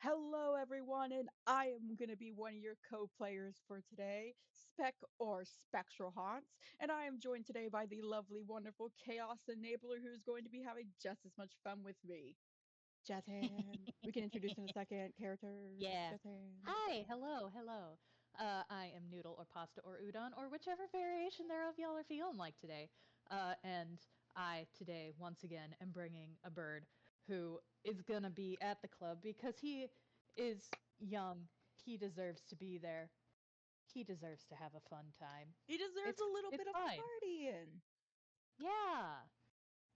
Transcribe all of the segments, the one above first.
Hello, everyone, and I am going to be one of your co-players for today, Spec or Spectral Haunts, and I am joined today by the lovely, wonderful Chaos Enabler who's going to be having just as much fun with me. Jatan. We can introduce in a second. Characters. Yeah. Jatan. Hi, hello. I am noodle or pasta or udon or whichever variation thereof y'all are feeling like today. And I today once again am bringing a bird who is gonna be at the club because he is young. He deserves to be there. He deserves to have a fun time. He deserves It's a little it's bit of fine. partying. Yeah.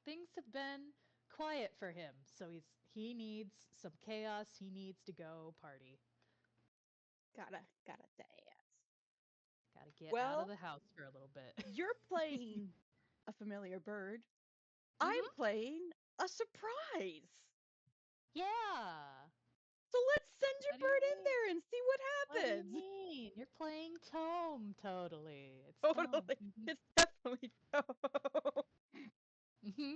Things have been quiet for him, so he needs some chaos. He needs to go party. Gotta dance. Gotta get out of Well, the house for a little bit. you're playing a familiar bird. I'm Mm-hmm. playing a surprise. Yeah. So let's send your What do you bird in mean? there and see what What do you happens. mean? You're playing Tome. Totally. It's Tome. Totally. Mm-hmm. It's definitely no. Mm-hmm.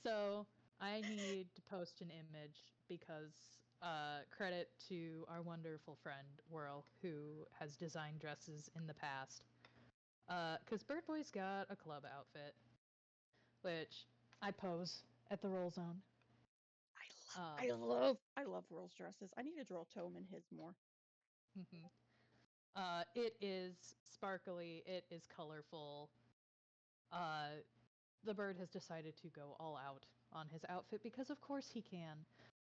So I need to post an image because credit to our wonderful friend Whirl who has designed dresses in the past. Because Bird Boy's got a club outfit, which I pose at the roll zone. I Um, love I love Whirl's dresses. I need to draw Tome in his more. mhm. It is sparkly. It is colorful. Uh, the bird has decided to go all out on his outfit because, of course, he can.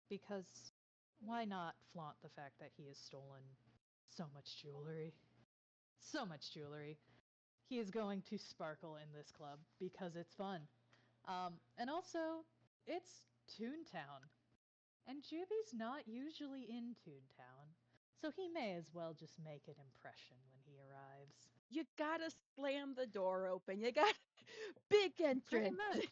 Because why not flaunt the fact that he has stolen so much jewelry? So much jewelry. He is going to sparkle in this club because it's fun. And also, it's Toontown. And Juby's not usually in Toontown. So he may as well just make an impression when he arrives. You gotta slam the door open. You got big Pretty entrance. much.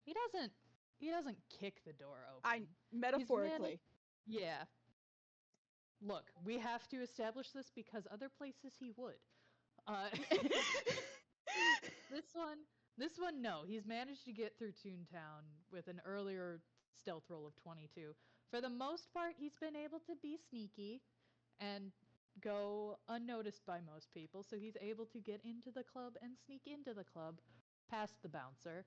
He doesn't he doesn't kick the door I open. He's managed. metaphorically. Yeah. Look, we have to establish this because other places he would. Uh this one this one no, he's managed to get through Toontown with an earlier stealth roll of 22. For the most part, he's been able to be sneaky and go unnoticed by most people, so he's able to get into the club and sneak into the club past the bouncer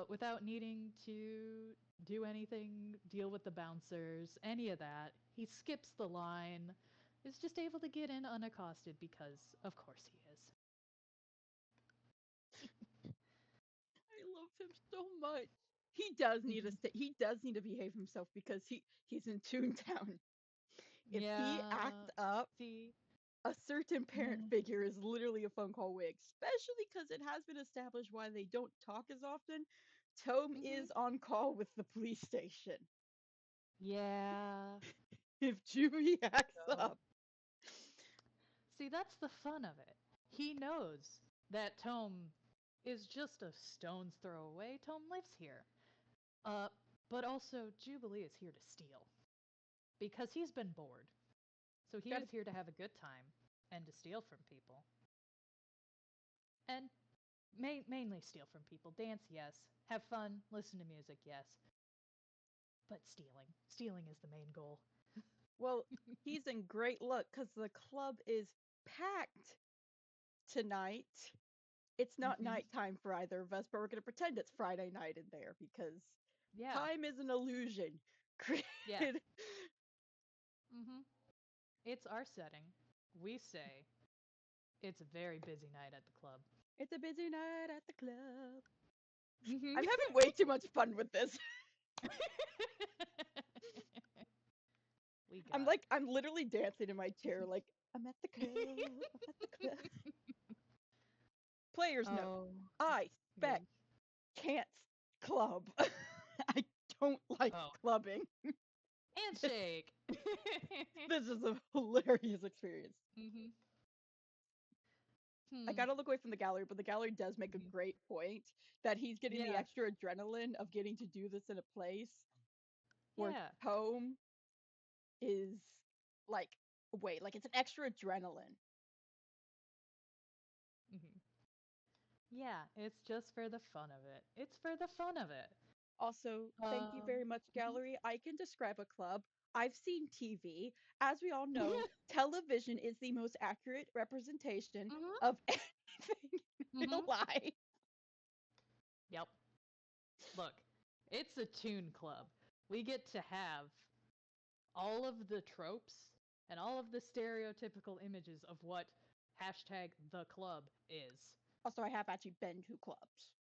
without needing to do anything, deal with the bouncers, any of that. He skips the line, is just able to get in unaccosted because, of course, he is. I love him so much. He does need to Mhm. stay. He does need to behave himself because he's in Toontown. If he acts Yeah. up, See? a certain parent Yeah. figure is literally a phone call away, especially because it has been established why they don't talk as often. Tome Mhm. is on call with the police station. Yeah. If Juby acts So, up, see, that's the fun of it. He knows that Tome is just a stone's throw away. Tome lives here. Uh, but also Jubilee is here to steal because he's been bored. So he gotta is here to have a good time and to steal from people. And mainly steal from people. Dance, yes. Have fun, listen to music, yes. But stealing is the main goal. well, he's in great luck because the club is packed tonight. It's not Mhm. nighttime for either of us, but we're gonna pretend it's Friday night in there because Yeah. time is an illusion Yeah. created. Mhm. It's our setting. We say it's a very busy night at the club. It's a busy night at the club. Mhm. I'm having way too much fun with this. we got it. I'm literally dancing in my chair, like, I'm at the club, I'm at the club. Players note, Oh, I yeah. spec can't club. I don't like Oh, clubbing. This, handshake. this is a hilarious experience. Mhm. I Hmm. gotta look away from the gallery, but the gallery does make a Mhm. great point that he's getting the Yeah. extra adrenaline of getting to do this in a place where Yeah. home is like, wait, like it's an extra adrenaline. Mhm. Yeah, it's just for the fun of it. It's for the fun of it. Also, thank you very much, mhm. gallery. I can describe a club. I've seen TV. As we all know, television is the most accurate representation Mhm, of anything in mhm. life. Yep. Look, it's a Toon Club. We get to have all of the tropes and all of the stereotypical images of what hashtag the club is. Also, I have actually been to clubs.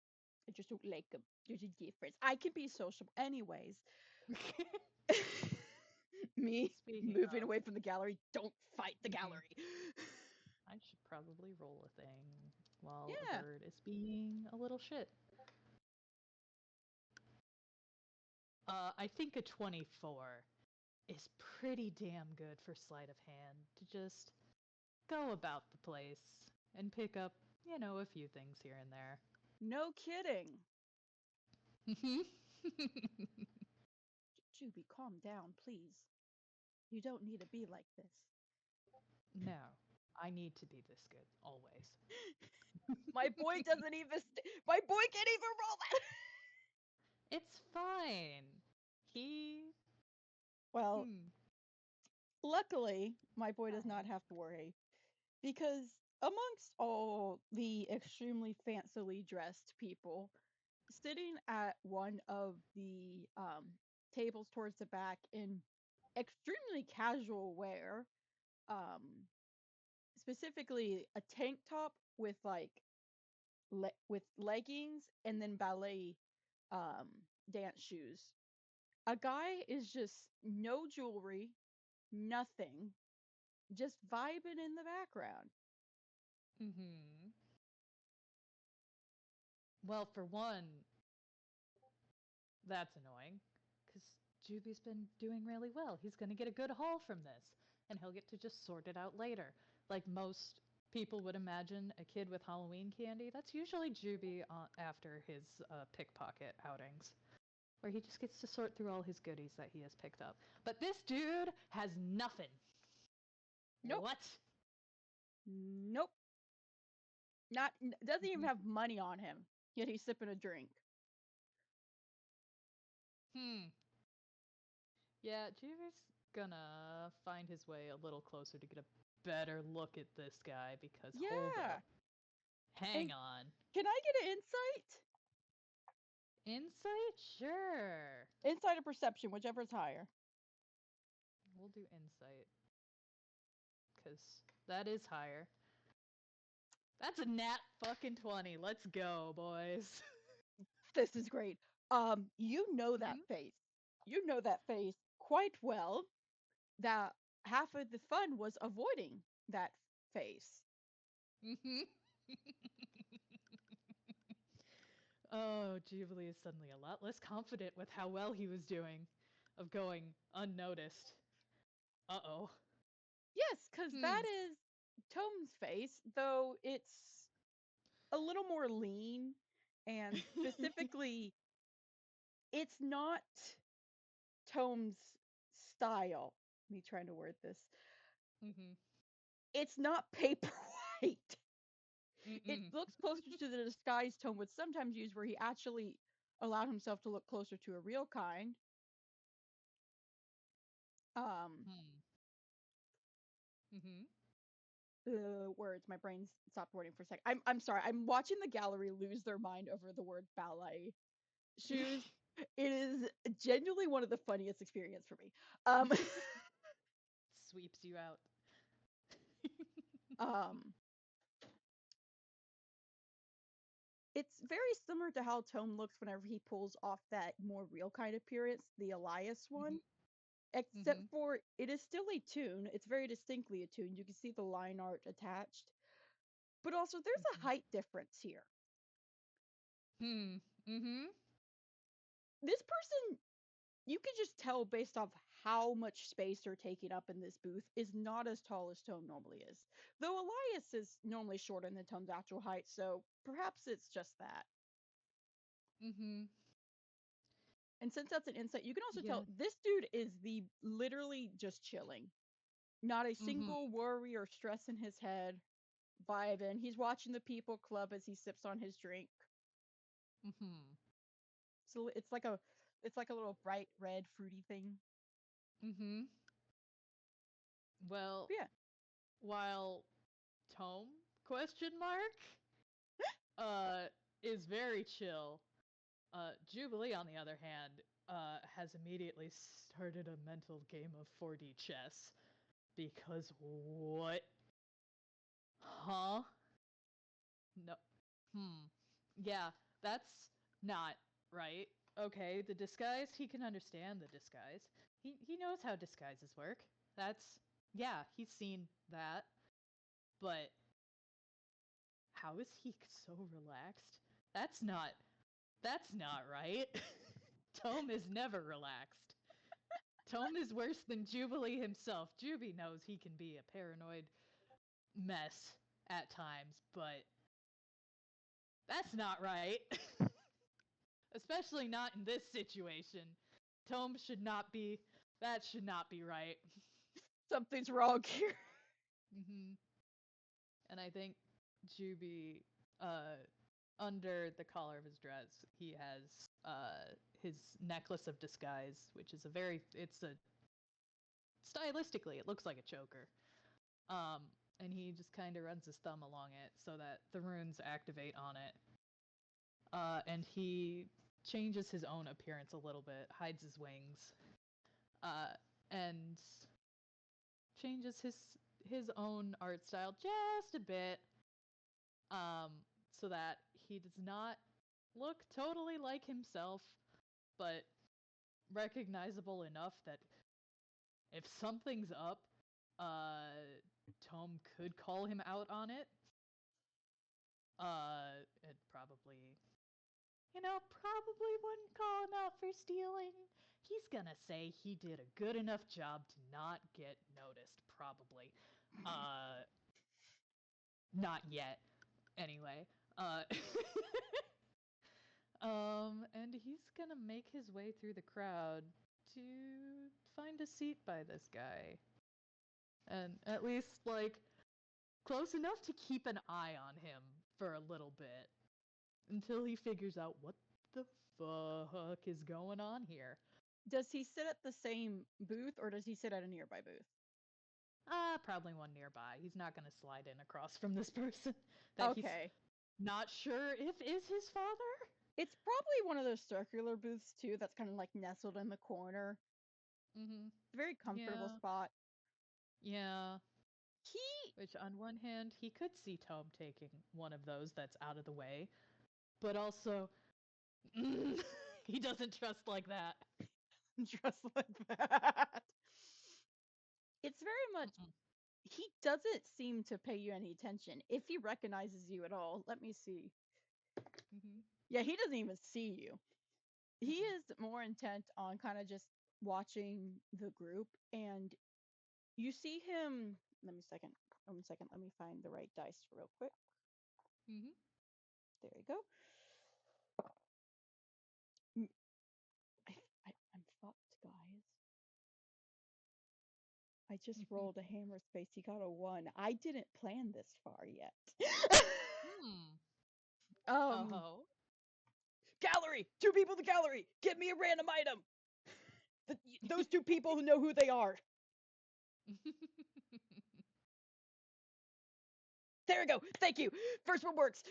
I just don't like them. There's a difference. I can be sociable. Anyways, me Speaking moving of, away from the gallery, don't fight the mhm, gallery. I should probably roll a thing while a Yeah. bird is being a little shit. I think a 24 is pretty damn good for sleight of hand to just go about the place and pick up, a few things here and there. No kidding. Juby, calm down, please. You don't need to be like this. No, I need to be this good always. My boy doesn't even. My boy can't even roll that. It's fine. He. Well, Hmm. luckily, my boy does not Fine. have to worry because amongst all the extremely fancily dressed people sitting at one of the tables towards the back in extremely casual wear, um, specifically a tank top with like with leggings and then ballet um, dance shoes. A guy is just no jewelry, nothing, just vibing in the background. Hmm. Well, for one, that's annoying because Juby's been doing really well. He's going to get a good haul from this, and he'll get to just sort it out later. Like most people would imagine a kid with Halloween candy, that's usually Juby after his pickpocket outings, where he just gets to sort through all his goodies that he has picked up. But this dude has nothing. Nope, What? nope, not doesn't even have money on him. Yet he's sipping a drink. Hmm. Yeah, Juby's gonna find his way a little closer to get a better look at this guy because hold Yeah, up. Hang and on. can I get an insight? Insight? Sure. Insight or perception, whichever is higher. We'll do insight. Because that is higher. That's a nat fucking 20. Let's go, boys. This is great. You know that Hmm? face. You know that face quite well. That half of the fun was avoiding that face. Hmm. Oh, Jubilee is suddenly a lot less confident with how well he was doing, of going unnoticed. Uh oh. Yes, because that Hmm. is Tome's face, though it's a little more lean, and specifically, it's not Tome's style. Me trying to word this. Hmm. It's not paper white. It Mm-mm. looks closer to the disguise Tome would sometimes use, where he actually allowed himself to look closer to a real kind. Um, Hmm. Hmm. words. My brain stopped wording for a sec. I'm sorry. I'm watching the gallery lose their mind over the word ballet shoes. It is genuinely one of the funniest experience for me. Um, Sweeps you out. um, it's very similar to how Tome looks whenever he pulls off that more real kind of appearance, the Elias one. Hmm. Except Hmm. for it is still a tune. It's very distinctly a tune. You can see the line art attached. But also, there's a Hmm. height difference here. Hmm. Hmm. This person, you can just tell based off how much space they're taking up in this booth, is not as tall as Tome normally is. Though Elias is normally shorter than Tome's actual height, so perhaps it's just that. Hmm. And since that's an insight, you can also Yeah. tell this dude is the literally just chilling. Not a Hmm. single worry or stress in his head, vibing. He's watching the people club as he sips on his drink. Hmm. So it's like a little bright red fruity thing. Mm-hmm. Well, But yeah. while Tome question mark uh is very chill. Jubilee, on the other hand, has immediately started a mental game of 4D chess. Because what? Huh? No. Hmm. Yeah, that's not right. Okay, the disguise, he can understand the disguise. He knows how disguises work. That's yeah, he's seen that. But how is he so relaxed? That's not right. Tome is never relaxed. Tome is worse than Jubilee himself. Juby knows he can be a paranoid mess at times, but that's not right. Especially not in this situation. Tome should not be. That should not be right. Something's wrong here. Mm-hmm. And I think Juby, uh, under the collar of his dress, he has his necklace of disguise, which is it's a stylistically, it looks like a choker. And he just kind of runs his thumb along it so that the runes activate on it. And he changes his own appearance a little bit, hides his wings, uh, and changes his own art style just a bit, so that he does not look totally like himself, but recognizable enough that if something's up, uh, Tome could call him out on it. It probably wouldn't call him out for stealing. He's gonna say he did a good enough job to not get noticed, probably. Uh, Not yet, anyway. Uh, and he's gonna make his way through the crowd to find a seat by this guy. And at least, like, close enough to keep an eye on him for a little bit until he figures out what the fuck is going on here. Does he sit at the same booth or does he sit at a nearby booth? Probably one nearby. He's not gonna slide in across from this person that he's Okay. not sure if is his father. It's probably one of those circular booths too that's kind of like nestled in the corner. Mm-hmm. Very comfortable Yeah. spot. Yeah. He Which, on one hand, he could see Tome taking one of those that's out of the way, but also, he doesn't trust like that. dressed like that. It's very much Mm-mm. he doesn't seem to pay you any attention if he recognizes you at all. Let me see. Mm-hmm. Yeah, he doesn't even see you. He Mm-mm. is more intent on kind of just watching the group, and you see him. Let me second. 1 second. Let me find the right dice real quick. Mm-hmm. There you go. Mm, I'm fucked, guys. I just rolled a hammer space. He got a 1. I didn't plan this far yet. Hmm. Ho um, ho. gallery. 2 people in the gallery. Give me a random item. Those 2 people who know who they are. There we go. Thank you. First one works.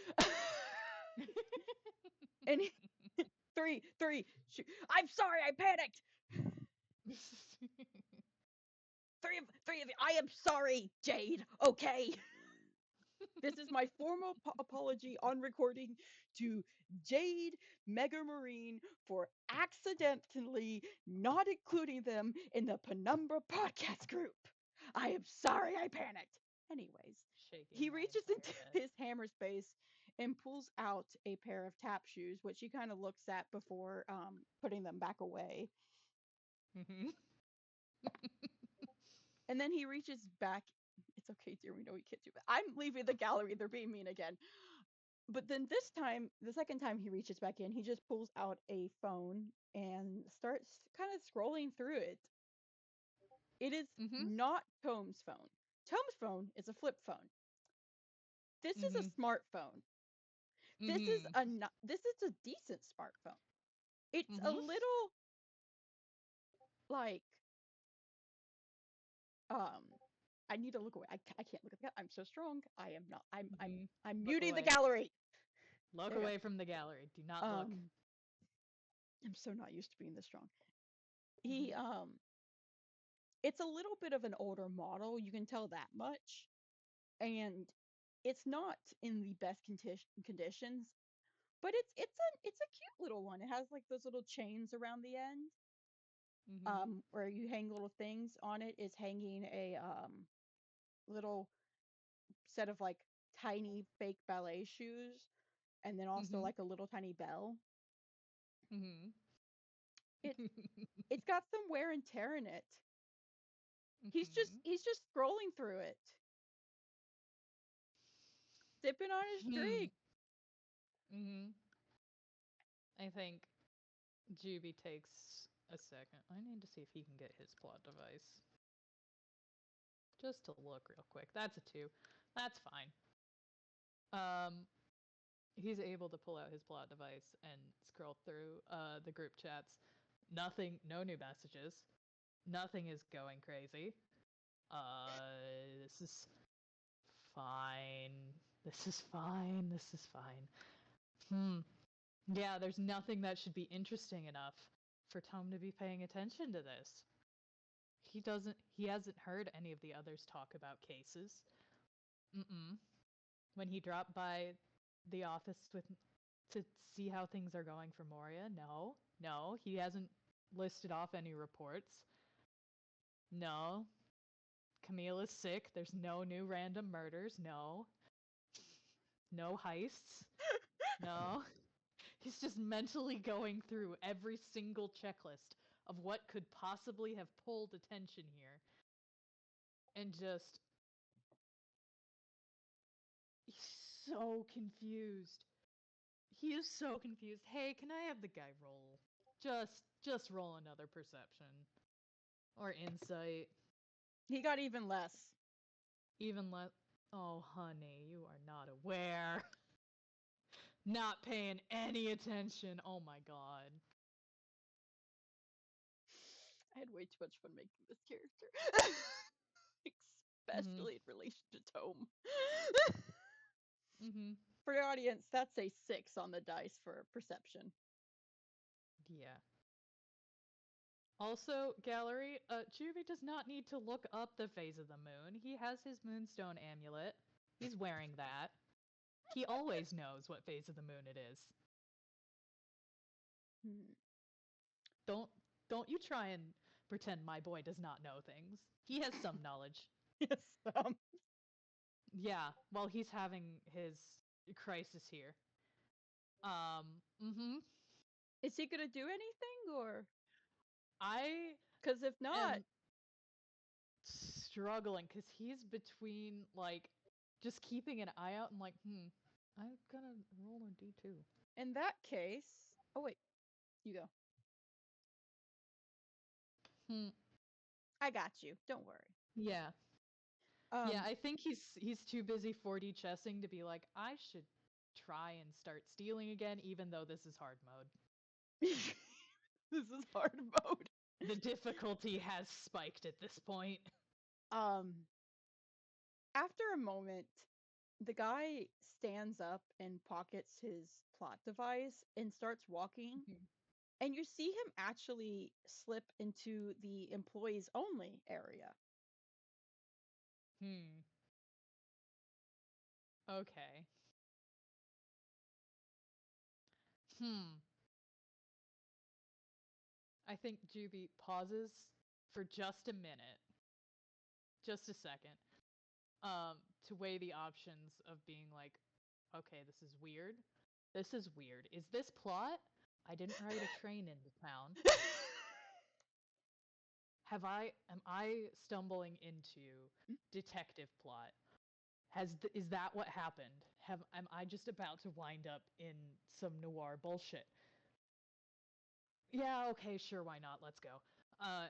And three. Shoot. I'm sorry. I panicked. Three of you. I am sorry, Jade. Okay. This is my formal apology on recording to Jade Mega Marine for accidentally not including them in the Penumbra podcast group. I am sorry I panicked. Anyways, Shaking he my reaches entire into head. his hammer space and pulls out a pair of tap shoes, which he kind of looks at before putting them back away. Mm-hmm. And then he reaches back. It's okay, dear. We know we can't do that. I'm leaving the gallery. They're being mean again. But then this time, the second time he reaches back in, he just pulls out a phone and starts kind of scrolling through it. It is Mm-hmm. not Tome's phone. Tome's phone is a flip phone. This is a Mm-hmm. smartphone. This is Mm-hmm. a this is a decent smartphone. It's a little like I need to look away. I can't look at that. I'm so strong. I am not. I'm Look muting the away. gallery. Look There you away from the gallery. Do not go. look. I'm so not used to being this strong. He Mhm. it's a little bit of an older model, you can tell that much. And it's not in the best conditions, but it's a cute little one. It has like those little chains around the end, Mhm. where you hang little things. On it is hanging a little set of like tiny fake ballet shoes, and then also Mhm. like a little tiny bell. Mhm. It's it's got some wear and tear in it. Mhm. He's just scrolling through it, sipping on his Hmm. drink. Mhm. I think Juby takes a second. I need to see if he can get his plot device. Just to look real quick. That's a 2. That's fine. Um, he's able to pull out his plot device and scroll through the group chats. Nothing, no new messages. Nothing is going crazy. This is fine. This is fine. This is fine. Yeah, there's nothing that should be interesting enough for Tom to be paying attention to this. He hasn't heard any of the others talk about cases. Mm-mm. When he dropped by the office to see how things are going for Moria, no, he hasn't listed off any reports. No, Camille is sick. There's no new random murders. No, no heists. No. He's just mentally going through every single checklist of what could possibly have pulled attention here. And just. He's so confused. He is so confused. Hey, can I have the guy roll? Just roll another perception. Or insight. He got even less. Even let. Oh, honey, you are not aware. Not paying any attention. Oh my god. I had way too much fun making this character. Mm-hmm. Especially in relation to Tome. Mm-hmm. For the audience, that's a 6 on the dice for perception. Yeah. Also, gallery, Juvie does not need to look up the phase of the moon. He has his moonstone amulet. He's wearing that. He always knows what phase of the moon it is. Hmm. Don't don't you try and pretend my boy does not know things. He has some knowledge. Yes. Yeah, while he's having his crisis here. Mm-hmm. Is he gonna do anything, or? I Because if not, am struggling because he's between like just keeping an eye out and like, I'm gonna roll a d2. in that case, oh wait, you go. Hmm. I got you. Don't worry. Yeah. Yeah, Um, I think he's too busy 4D chessing to be like, I should try and start stealing again, even though this is hard mode. this is hard mode. The difficulty has spiked at this point. Um, after a moment, the guy stands up and pockets his plot device and starts walking. And you see him actually slip into the employees only area. Hmm. Okay. Hmm. I think Juby pauses for just a minute, just a second, to weigh the options of being like, okay, this is weird. This is weird. Is this plot? I didn't ride a train into town. Am I stumbling into detective plot? Is that what happened? Am I just about to wind up in some noir bullshit? Yeah, okay, sure, why not? Let's go. Uh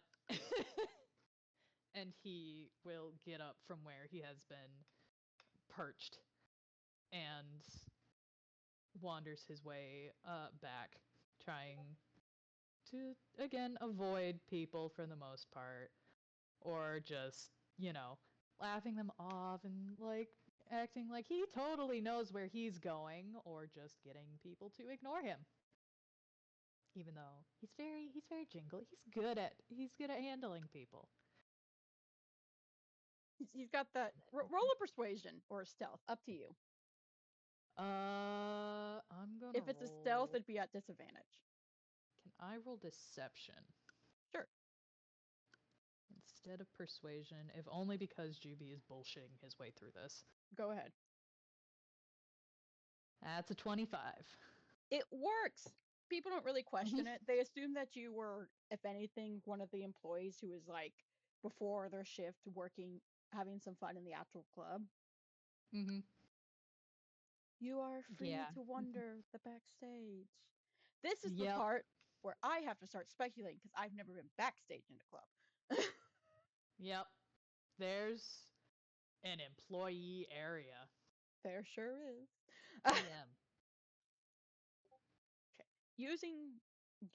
and he will get up from where he has been perched and wanders his way back, trying to, again, avoid people for the most part. Or just, laughing them off and, like, acting like he totally knows where he's going, or just getting people to ignore him. Even though he's very jingly. He's good at handling people. He's got that roll of persuasion or stealth, up to you. I'm gonna If it's a stealth, roll. it'd be at disadvantage. Can I roll deception Sure. instead of persuasion? If only because Juby is bullshitting his way through this. Go ahead. That's a 25. It works. People don't really question it. They assume that you were, if anything, one of the employees who was like before their shift working, having some fun in the actual club. Mm-hmm. You are free Yeah. to wander the backstage. This is the Yep. part where I have to start speculating because I've never been backstage in a club. Yep. There's an employee area. There sure is. TM. Okay. Using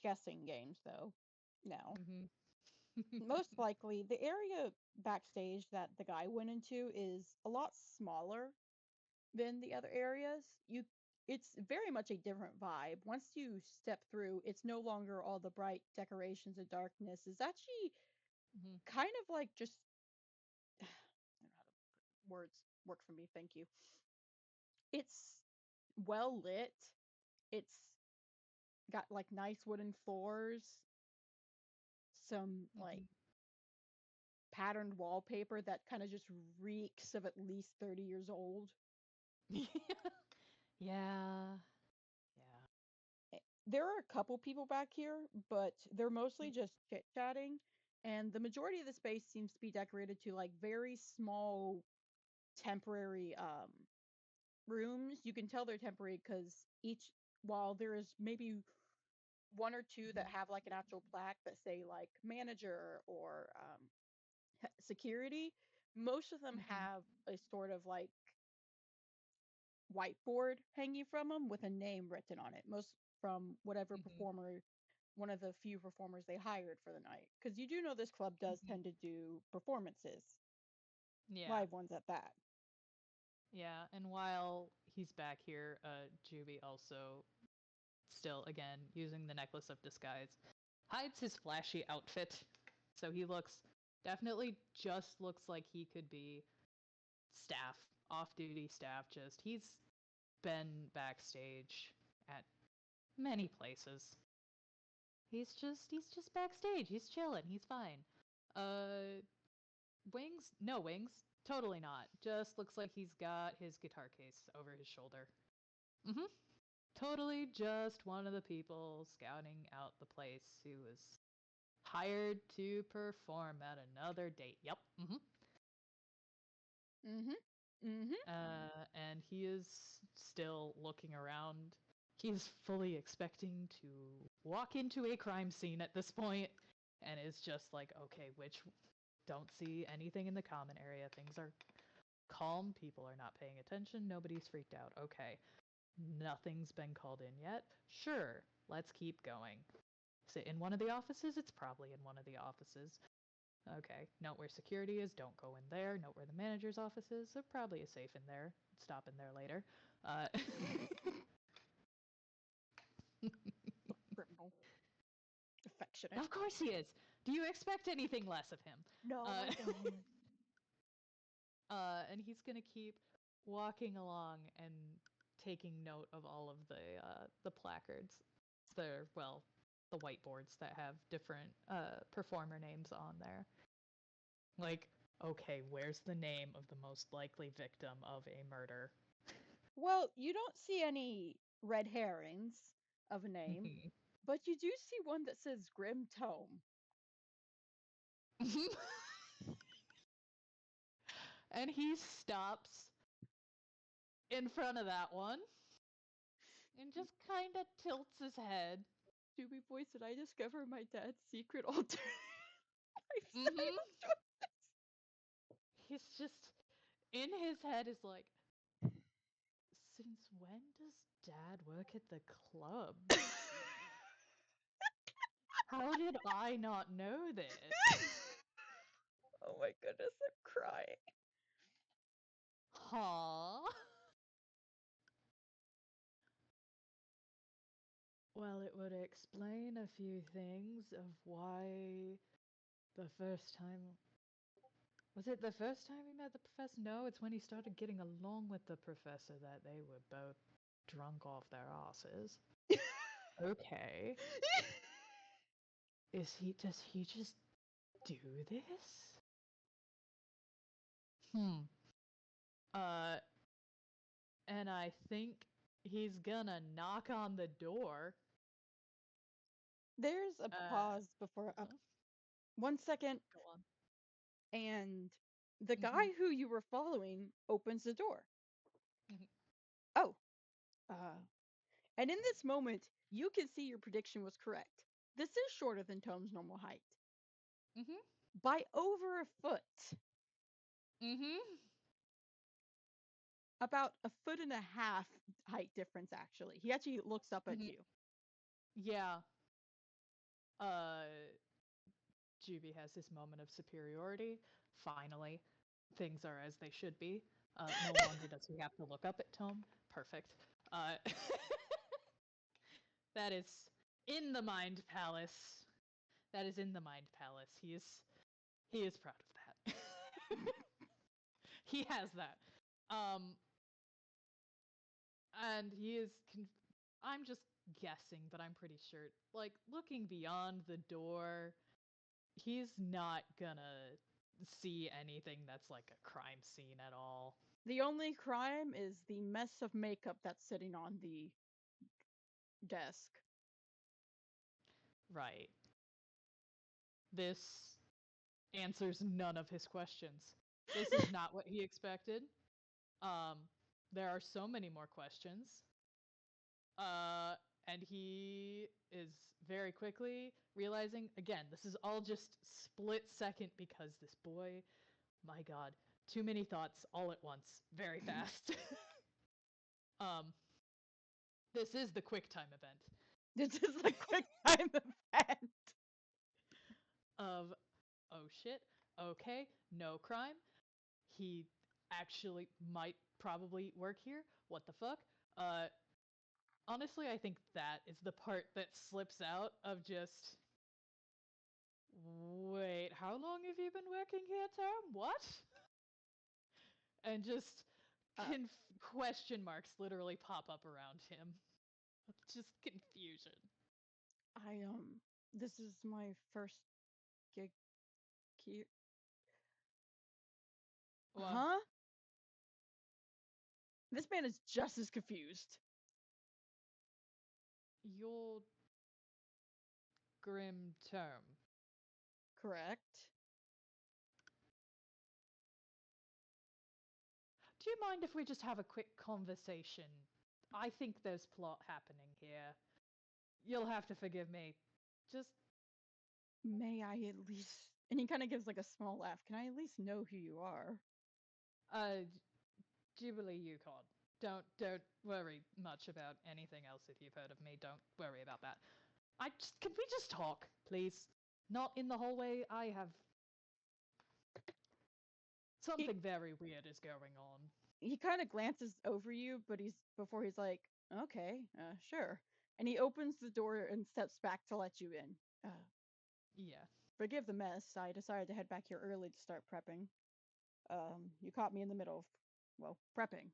guessing games, though, now. Mm-hmm. Most likely, the area backstage that the guy went into is a lot smaller than the other areas. It's very much a different vibe. Once you step through, it's no longer all the bright decorations and darkness. It's actually Mm-hmm. kind of like just I don't know how the words work for me. Thank you. It's well lit. It's got like nice wooden floors, some like Mm-hmm. patterned wallpaper that kind of just reeks of at least 30 years old. Yeah. Yeah. There are a couple people back here, but they're mostly just chit-chatting, and the majority of the space seems to be decorated to like very small temporary rooms. You can tell they're temporary because each while there is maybe one or two that have like an actual plaque that say like manager or security, most of them Mm-hmm. have a sort of like whiteboard hanging from them with a name written on it. Most from whatever Mm-hmm. performer, one of the few performers they hired for the night. Because you do know this club does Mm-hmm. tend to do performances, Yeah. live ones at that. Yeah. And while he's back here, Juby also still again using the necklace of disguise hides his flashy outfit. So he definitely just looks like he could be staff, off-duty staff. Just he's been backstage at many places. He's just backstage. He's chilling. He's fine. Uh, wings? No wings. Totally not. Just looks like he's got his guitar case over his shoulder. Mm-hmm. Totally just one of the people scouting out the place who was hired to perform at another date. Yep. Mm-hmm. Mm-hmm. Mm-hmm. And he is still looking around. He's fully expecting to walk into a crime scene at this point, and is just like, okay, which don't see anything in the common area. Things are calm. People are not paying attention. Nobody's freaked out. Okay. Nothing's been called in yet. Sure, let's keep going. Is it in one of the offices? It's probably in one of the offices. Okay, note where security is, don't go in there. Note where the manager's office is, there probably is safe in there. Stop in there later. Criminal. Affectionate. Of course he is! Do you expect anything less of him? No, I don't. And he's gonna keep walking along and taking note of all of the placards. The whiteboards that have different performer names on there. Like, okay, where's the name of the most likely victim of a murder? Well, you don't see any red herrings of a name, but you do see one that says Grim Tome. And he stops in front of that one and just kind of tilts his head. Doobie Boy, did I discover my dad's secret alter Mm-hmm. lifestyle choice? He's just in his head is like, since when does Dad work at the club? How did I not know this? Oh my goodness, I'm crying. Huh? Well, it would explain a few things of why the first time. Was it the first time he met the professor? No, it's when he started getting along with the professor that they were both drunk off their asses. Okay. Does he just do this? Uh, and I think he's gonna knock on the door. There's a pause before 1 second, Go on. and the Mhm. guy who you were following opens the door. Mhm. Oh, uh, and in this moment, you can see your prediction was correct. This is shorter than Tome's normal height Mhm. by over a foot. Mhm. About a foot and a half height difference, actually. He actually looks up at Mhm. you. Yeah. Uh, Juby has this moment of superiority. Finally, things are as they should be. No longer does he have to look up at Tome. Perfect. Uh, that is in the Mind Palace. That is in the Mind Palace. He is proud of that. He has that. Um, and he is. I'm just guessing, but I'm pretty sure. Like looking beyond the door, he's not gonna see anything that's like a crime scene at all. The only crime is the mess of makeup that's sitting on the desk. Right. This answers none of his questions. This is not what he expected. Um, there are so many more questions. And he is very quickly realizing, again, this is all just split second because this boy, my god, too many thoughts all at once, very fast. um, this is the QuickTime event This is a quick time event. of, oh shit, okay, no crime. He actually might probably work here. What the fuck? Uh, honestly, I think that is the part that slips out of just. Wait, how long have you been working here, Tom? What? And just Uh, question marks literally pop up around him. Just confusion. I this is my first gig here. Well, Huh? This man is just as confused. your grim term. Correct. Do you mind if we just have a quick conversation? I think there's plot happening here. You'll have to forgive me. Just, May I at least? And he kind of gives like a small laugh. Can I at least know who you are? uh, Jubilee Yukon. Don't worry much about anything else if you've heard of me. Don't worry about that. Can we just talk, please? Not in the hallway. I have He something very weird is going on. he kind of glances over you, but he's like, okay, sure. And he opens the door and steps back to let you in. Yeah. Forgive the mess. I decided to head back here early to start prepping. You caught me in the middle of, well, prepping.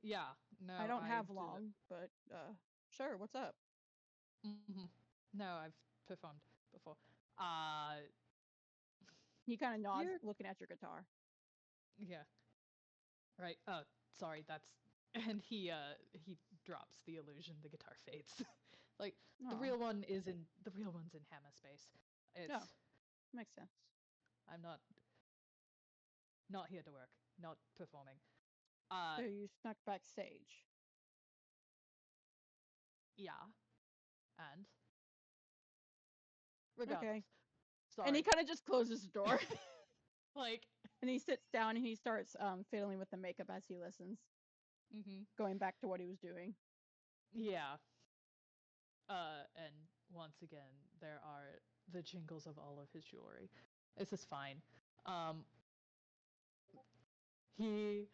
Yeah. I No, don't I have did it. long, but sure. What's up? No, I've performed before. Uh, He kind of nods, you're looking at your guitar. yeah. Right. Oh, sorry. That's and he drops the illusion. The guitar fades. Like Oh, the real one's in Hammer space. no, It's makes sense. I'm not here to work. Not performing. So you snuck backstage. Yeah. And Okay. regardless. And he Sorry. kind of just closes the door. Like And he sits down and he starts fiddling with the makeup as he listens, mhm. going back to what he was doing. Yeah. And once again, there are the jingles of all of his jewelry. This is fine. He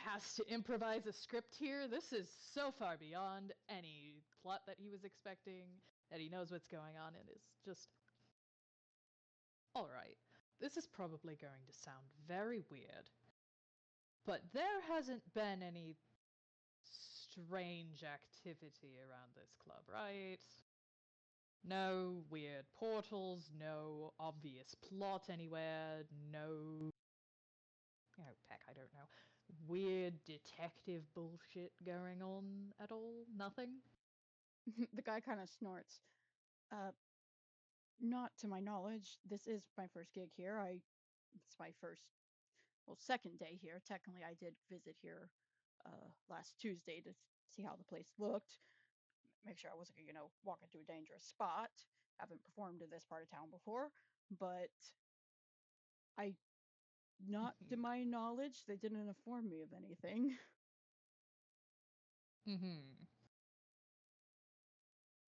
has to improvise a script here. This is so far beyond any plot that he was expecting, that he knows what's going on, and is just, all right, this is probably going to sound very weird, but there hasn't been any strange activity around this club, right? No weird portals, no obvious plot anywhere, no, heck, I don't know, weird detective bullshit going on at all? Nothing? The guy kind of snorts. Not to my knowledge. This is my first gig here. It's my second day here. Technically, I did visit here last Tuesday to see how the place looked, make sure I wasn't, walk into a dangerous spot. Haven't performed in this part of town before, but I, not to my knowledge, they didn't inform me of anything. Mm-hmm.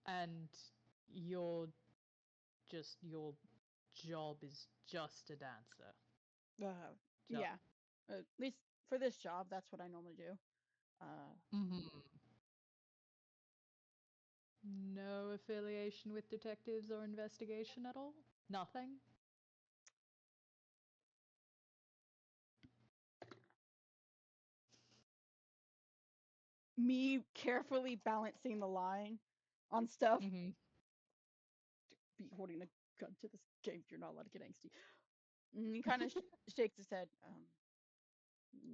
And your your job is just a dancer. Yeah, at least for this job, that's what I normally do. Mm-hmm. No affiliation with detectives or investigation at all? Nothing? Me carefully balancing the line on stuff. Mm-hmm. Be holding a gun to this game. You're not allowed to get angsty. And he kind of shakes his head.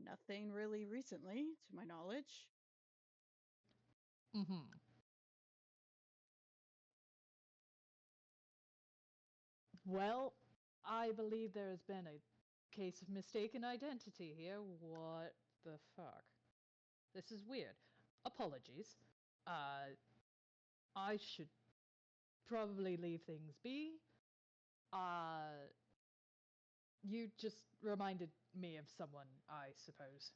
Nothing really recently, to my knowledge. Mm-hmm. Well, I believe there has been a case of mistaken identity here. What the fuck? This is weird. Apologies. I should probably leave things be. You just reminded me of someone, I suppose.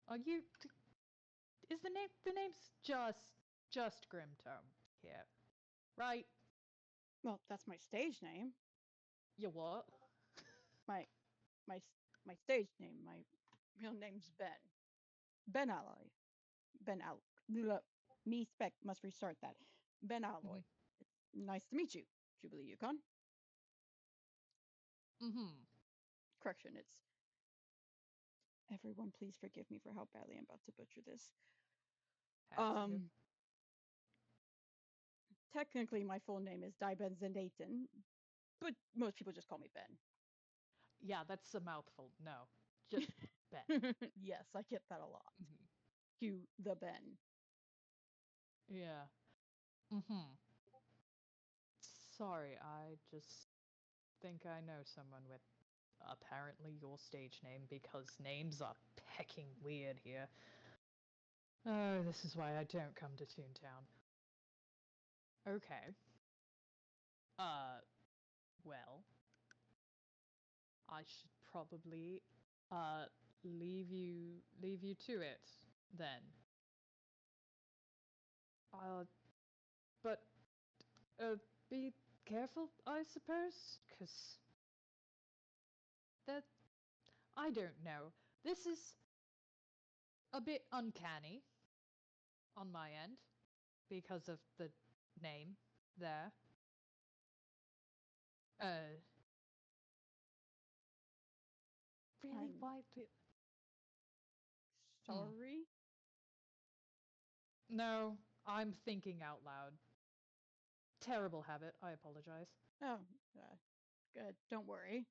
Are you? Is the name's just Grim Tome here, right? Well, that's my stage name. You what? My my my stage name. My real name's Ben. Ben Alloy. Ben Al. Me spec must restart that. Ben Alloy. Nice to meet you, Jubilee Yukon. Mm-hmm. Correction. It's everyone. Please forgive me for how badly I'm about to butcher this. As you. Technically, my full name is Dibenzendaten, but most people just call me Ben. Yeah, that's a mouthful. No, just Ben. Yes, I get that a lot. Mm-hmm. Cue the Ben. Yeah. Mm-hmm. Sorry, I just think I know someone with apparently your stage name because names are pecking weird here. Oh, this is why I don't come to Toontown. Okay. Well, I should probably leave you to it then. Uh but be careful, I suppose, cuz that I don't know. This is a bit uncanny on my end because of the name there. Uh really I'm why Hmm. sorry. No, I'm thinking out loud. Terrible habit. I apologize. Oh, good. Don't worry.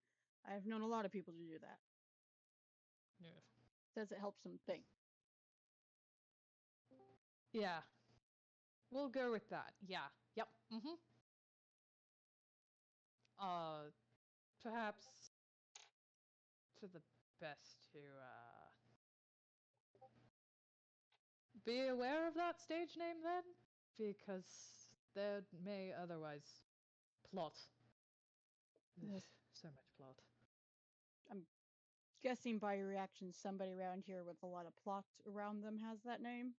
I've known a lot of people to do that. Yeah. Says it helps them think. Yeah. We'll go with that. Yeah. Yep. Mm-hmm. Uh, perhaps for the best to be aware of that stage name then, because there may otherwise plot. Ugh, Yes. so much plot. I'm guessing by your reaction, somebody around here with a lot of plot around them has that name.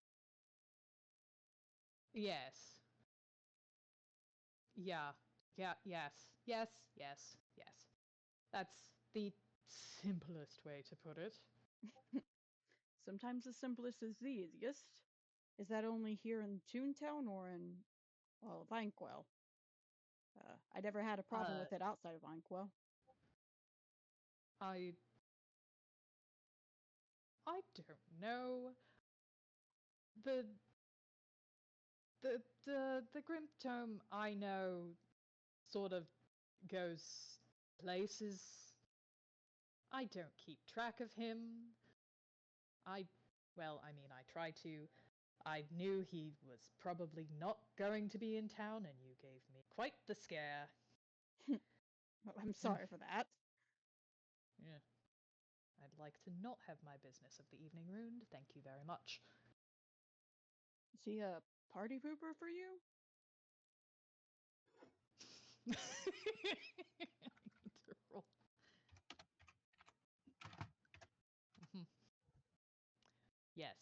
Yes. Yeah. Yeah, yes. Yes, yes, yes. That's the simplest way to put it. Sometimes the simplest is the easiest. Is that only here in Toontown or in, well, Vankwell? I never had a problem Uh, with it outside of Vankwell. I I don't know. The the Grimp Tome I know sort of goes places. I don't keep track of him. I well, I mean I try to. I knew he was probably not going to be in town and you gave me quite the scare. Well, I'm sorry for that. Yeah. I'd like to not have my business of the evening ruined. Thank you very much. Is he a party pooper for you? Yes,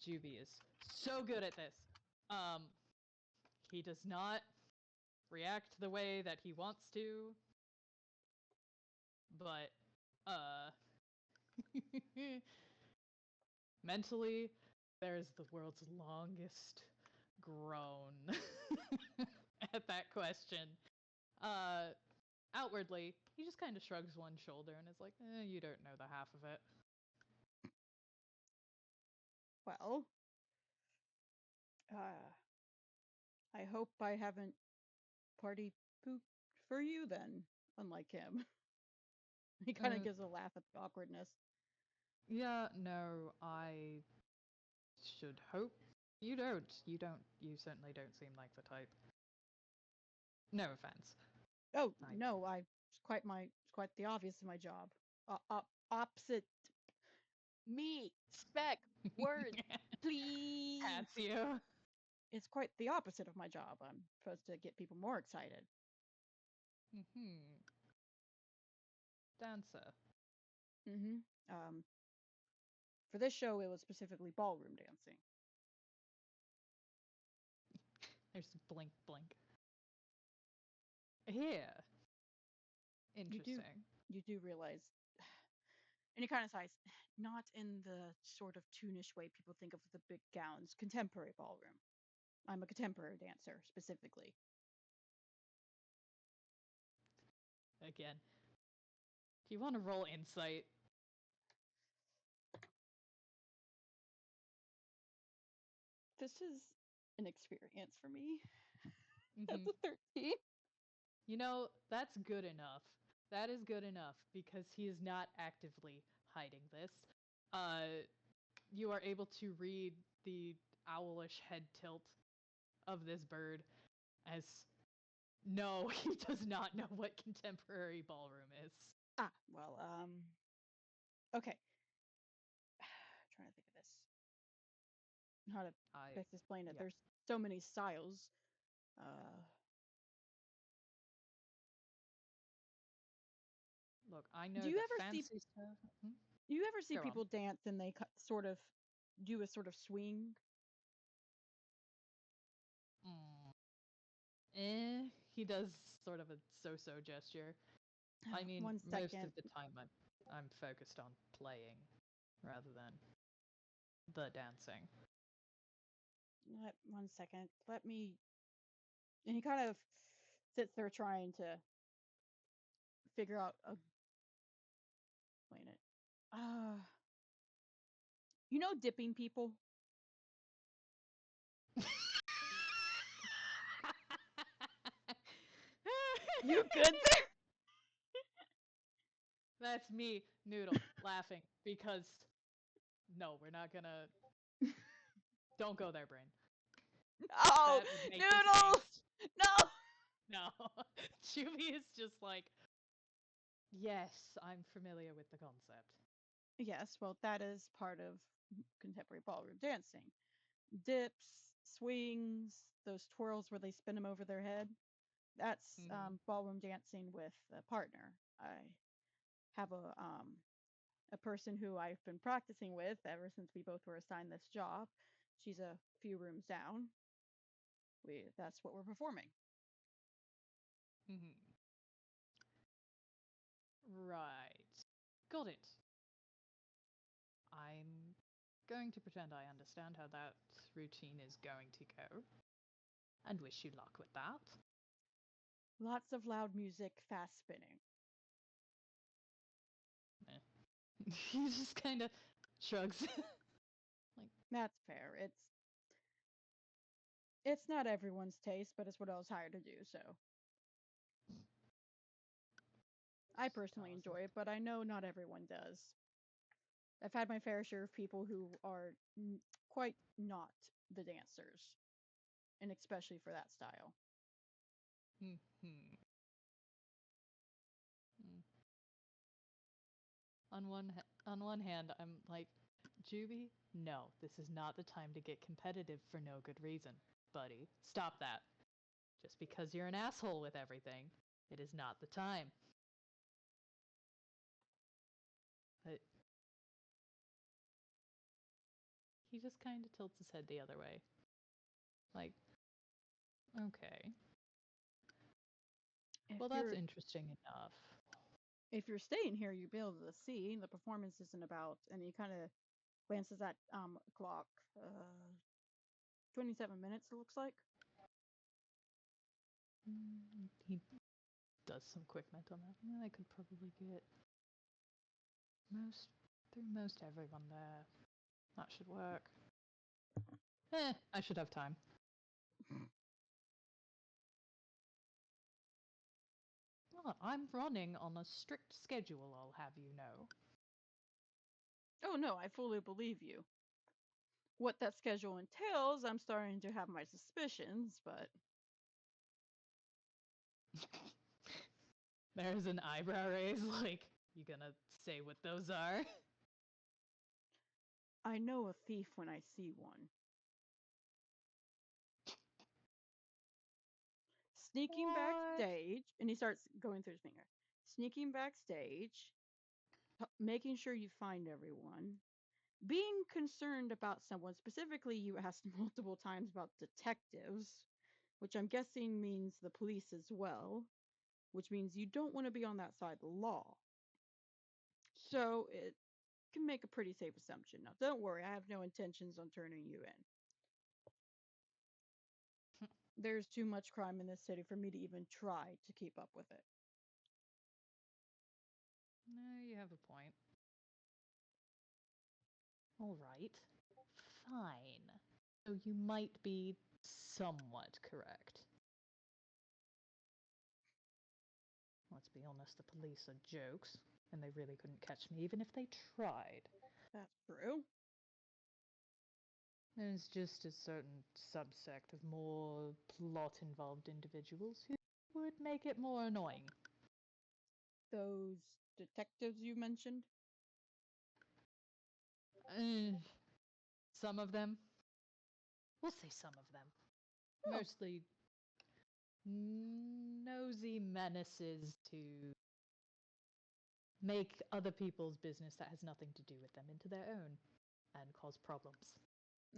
Juby is so good at this. Um, he does not react the way that he wants to, but uh, mentally, there's the world's longest groan at that question. Uh, Outwardly, he just kind of shrugs one shoulder and is like, "You don't know the half of it." Well, uh, I hope I haven't party pooped for you then, unlike him. He kind of Uh, gives a laugh at the awkwardness. yeah, no, I should hope you don't. You don't. You certainly don't seem like the type. No offense. Oh I. no, it's quite the obvious of my job. Opposite me, spec words, please. Pats you. It's quite the opposite of my job. I'm supposed to get people more excited. Hmm. Dancer. Mm-hmm. Um, for this show, it was specifically ballroom dancing. There's blink, blink. Here. You do, Interesting. you do realize any kind of size, not in the sort of toonish way people think of the big gowns. Contemporary ballroom. I'm a contemporary dancer specifically. Again. Do you want to roll insight? This is an experience for me. Mm-hmm. That's a 13. You know, that's good enough. That is good enough because he is not actively hiding this. Uh, you are able to read the owlish head tilt of this bird as no, he does not know what contemporary ballroom is. Well, okay. Trying to think of this. How to I best explain it. yeah. There's so many styles. Uh, Look, I do know you the ever see fancy stuff. Hmm? do you ever see Go on. people dance and they sort of do a sort of swing? Mm. He does sort of a so-so gesture. I mean, One most second. of the time I'm focused on playing rather than the dancing. One second. Let me. And he kind of sits there trying to figure out a explain it. Uh, you know, dipping people. You good That's me, Noodle, laughing because no, we're not gonna. there? Don't go there, brain. Oh, That would make this noodles! angst. No. No, Chewie is just like, yes, I'm familiar with the concept. Yes, well, that is part of contemporary ballroom dancing. Dips, swings, those twirls where they spin them over their head. That's Hmm. ballroom dancing with a partner. I have a person who I've been practicing with ever since we both were assigned this job. She's a few rooms down. That's what we're performing. Mhm. Right. Got it. I'm going to pretend I understand how that routine is going to go, and wish you luck with that. Lots of loud music, fast spinning. He just kind of shrugs. That's fair. It's not everyone's taste, but it's what I was hired to do, so I personally Awesome. enjoy it, but I know not everyone does. I've had my fair share of people who are quite not the dancers, and especially for that style. Mm-hmm. Mm. On one hand, I'm like, Juby, no, this is not the time to get competitive for no good reason, buddy. Stop that. Just because you're an asshole with everything, it is not the time. But he just kind of tilts his head the other way. Like, okay. If Well, that's you're interesting enough. if you're staying here, you'll be able to see the performance isn't about, and he kind of glances at clock. 27 minutes, it looks like. He does some quick math on that. I could probably get most everyone there. That should work. I should have time. Well, I'm running on a strict schedule, I'll have you know. Oh no, I fully believe you. What that schedule entails, I'm starting to have my suspicions, but There's an eyebrow raise, like, you gonna say what those are? I know a thief when I see one. Sneaking What? backstage, and he starts going through his finger. Sneaking backstage, making sure you find everyone, being concerned about someone. Specifically, you asked multiple times about detectives, which I'm guessing means the police as well, which means you don't want to be on that side of the law. So it can make a pretty safe assumption. Now, don't worry, I have no intentions on turning you in. There's too much crime in this city for me to even try to keep up with it. No, you have a point. Alright. Fine. So you might be somewhat correct. Let's be honest, the police are jokes, and they really couldn't catch me even if they tried. That's true. There's just a certain subsect of more plot-involved individuals who would make it more annoying. Those detectives you mentioned? Uh, some of them. We'll say some of them. Oh, Mostly nosy menaces to make other people's business that has nothing to do with them into their own and cause problems.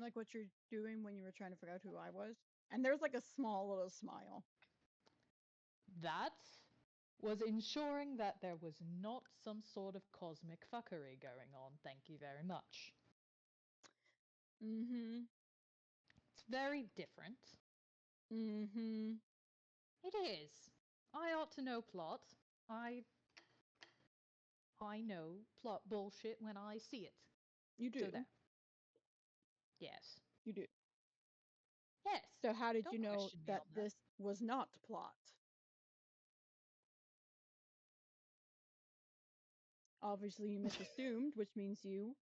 like what you're doing when you were trying to figure out who I was? And there's like a small little smile. That was ensuring that there was not some sort of cosmic fuckery going on, thank you very much. Mm-hmm. It's very different. Mm-hmm. It is. I ought to know plot. I know plot bullshit when I see it. You So do. there. Yes. You do. Yes. So how did you Don't know question me that on that. this was not plot? Obviously, you misassumed, which means you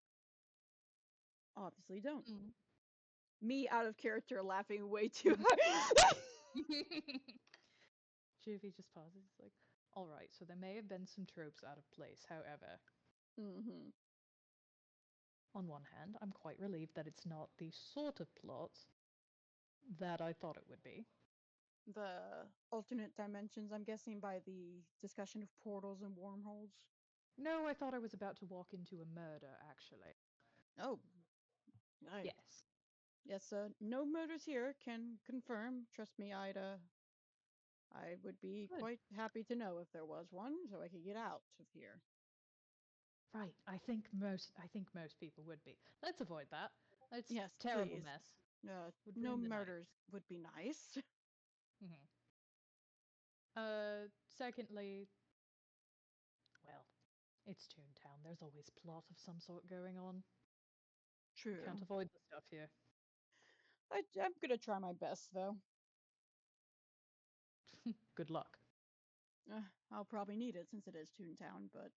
obviously don't. Mm. Me out of character laughing way too hard. Juvie just pauses. It's like, alright, so there may have been some tropes out of place. However, Mm-hmm. on one hand, I'm quite relieved that it's not the sort of plot that I thought it would be. The alternate dimensions, I'm guessing by the discussion of portals and wormholes. No, I thought I was about to walk into a murder, actually. Oh, right. Yes. Yes, no murders here. Can confirm. Trust me, I would be Good. quite happy to know if there was one, so I could get out of here. Right. I think most people would be. Let's avoid that. It's Yes, terrible please. mess. Would No ruin the night. murders would be nice. Hmm. Secondly, well, it's Toontown. There's always plot of some sort going on. Can't True. avoid the stuff here. I'm gonna try my best, though. Good luck. I'll probably need it since it is Toontown, but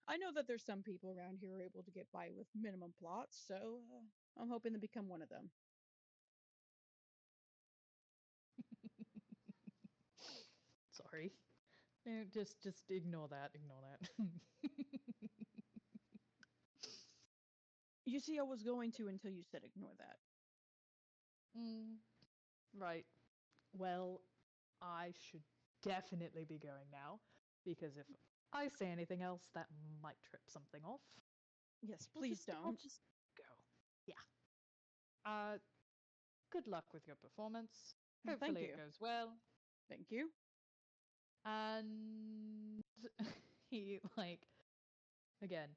I know that there's some people around here who are able to get by with minimum plots, so I'm hoping to become one of them. Sorry. No, just ignore that. Ignore that. You see, I was going to until you said ignore that. Right. Well, I should definitely be going now because if I say anything else, that might trip something off. Yes, I'll please I'll don't. just go. Yeah. Uh, good luck with your performance. Thank Hopefully it you. goes well. Thank you. And he again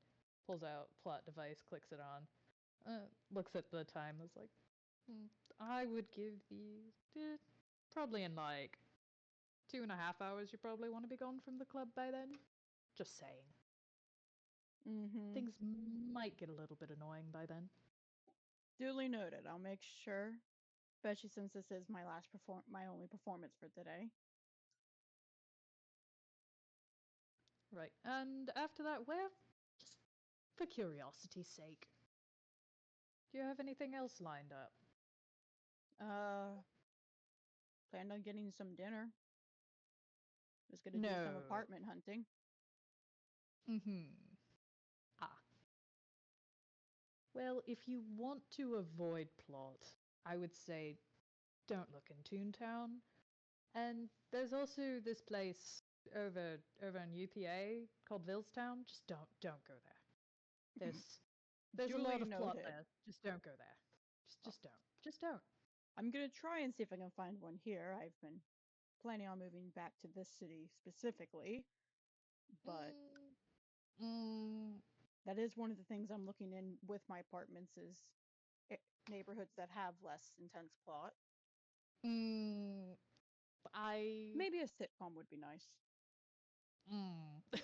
pulls out plot device, clicks it on, looks at the time, is like, I would give these probably in 2.5 hours. You probably want to be gone from the club by then. Just saying. Mm-hmm. Things might get a little bit annoying by then. Duly noted. I'll make sure, especially since this is my only performance for today. Right. And after that, well, just for curiosity's sake, do you have anything else lined up? Uh, Planned on getting some dinner. Just gonna do some No. apartment hunting. Mm-hmm. Ah. Well, if you want to avoid plot, I would say don't look in Toontown. And there's also this place over in UPA called Villestown. Just don't go there. There's a lot Duly of plot noted. there. Just don't go there. Uh, Just don't. Just don't. I'm gonna try and see if I can find one here. I've been planning on moving back to this city specifically, but Mm, mm, that is one of the things I'm looking in with my apartments is neighborhoods that have less intense plot. mm, I. Maybe a sitcom would be nice. Mm.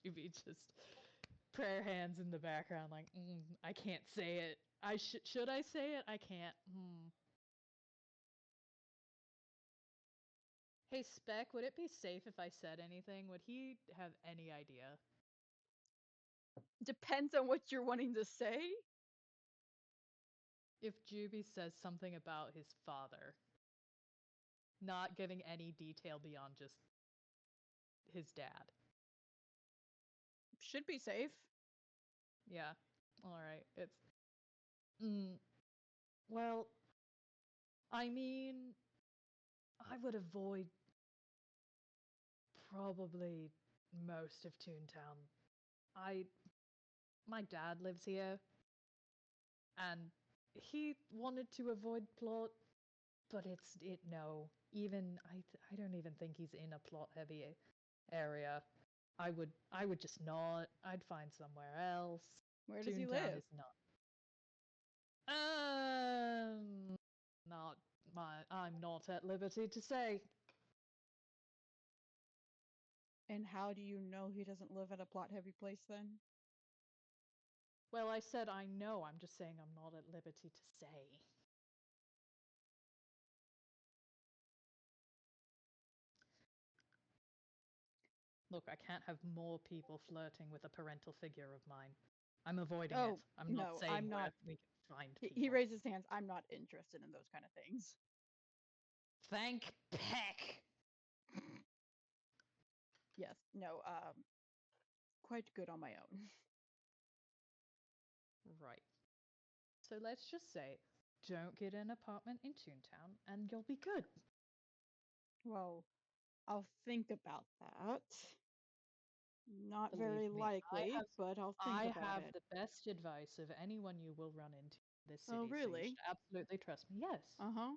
Chibi just prayer hands in the background, like, I can't say it. Should I say it? I can't. Hey, Spec, would it be safe if I said anything? Would he have any idea? Depends on what you're wanting to say. If Juby says something about his father, not giving any detail beyond just his dad. Should be safe. Yeah. All right. It's. Mm, well, I mean, I would avoid probably most of Toontown. I My dad lives here, and he wanted to avoid plot, but no. Even I don't even think he's in a plot heavy area. I would just not. I'd find somewhere else. Where does he Toontown live? is not. Um, not my. I'm not at liberty to say. And how do you know he doesn't live at a plot heavy place then? Well, I said I know. I'm just saying I'm not at liberty to say. Look, I can't have more people flirting with a parental figure of mine. I'm avoiding Oh, it. I'm not no, I'm saying where not. we can find He people. raised his hands. I'm not interested in those kind of things. Thank Peck! Yes, no, quite good on my own. Right. So let's just say, don't get an apartment in Toontown and you'll be good. Well, I'll think about that. Not Believe very me, likely, but I'll think I about have it. the best advice of anyone you will run into in this Oh, city, so you really? should absolutely trust me. Yes. Uh-huh.